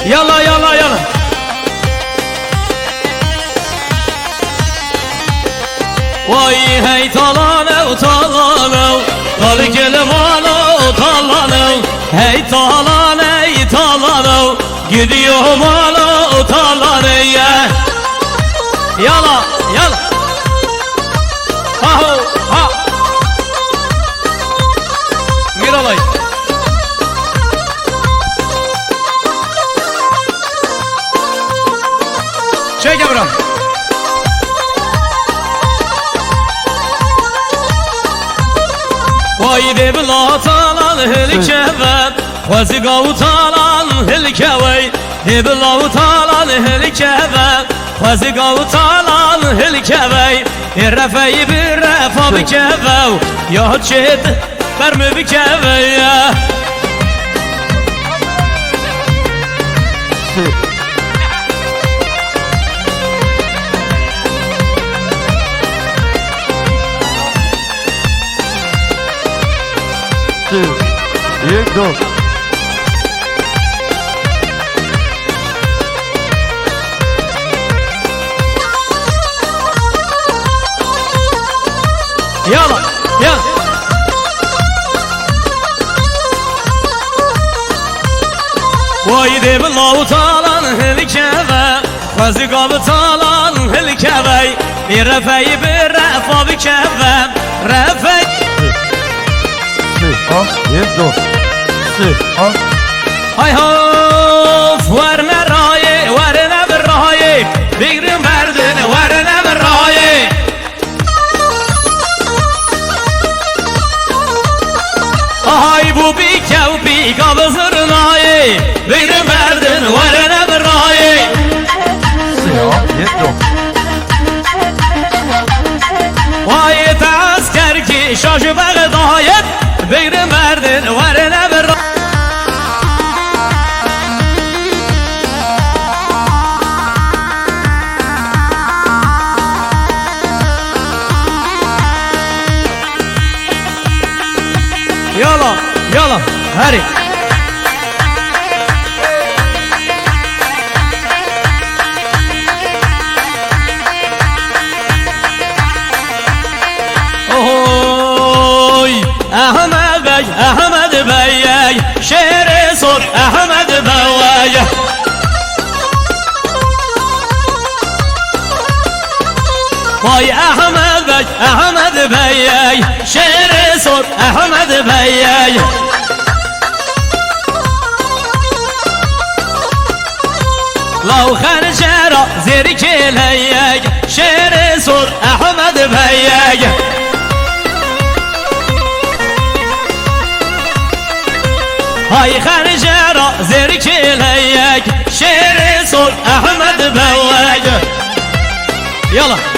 يلا يلا يلا وای هی تالانو تالانو تالی کلمانو تالانو هی تالانه تالانو gidiyor mala talaneye yala yala ha ha Miralay çek Ebram vay de bila talan helikeve vazi gavu talan helikeve de bila talan helikeve vazi gavu talan helikeve irrefeyi bir refa bikeve ya çet verme bikeve ya یک دو yala yala vay de bila talan helikeve vazi gavu talan helikeve irrefeyi bir refa bikeve refeyi یک دو hay hof varne raye varne bir raye bigrim verdin varne bir raye hay bu bikev bi gavzırnaye bigrim verdin varne bir raye یک دو vay tasker ki şaşı bağdayet bigrim verdin varne bir raye يلا يلا هاري اوي احمد بي شعر صوت احمد بي وای احمد بی شعر صوت احمد بی لو خرجرا زیر کلی شعر صوت احمد بی های خرجرا زیر کلی شعر صوت احمد بی يلا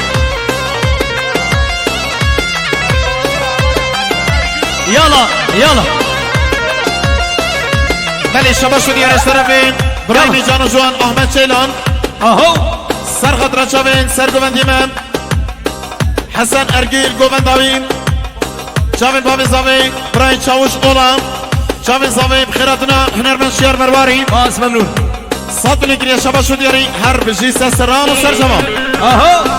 يلا يلا بله شما شدی از طرف برای جان و جوان احمد چیلان اهو سرخط را چاوین سرگوندیم حسن ارگیل گونداوین چاوین بابی زاوی برای چاوش اولام چاوین زاوی بخیراتنا هنرمند شیار مرواری باس ممنون صد بلیگری شما شدی هر بجی سران و سر جمال اهو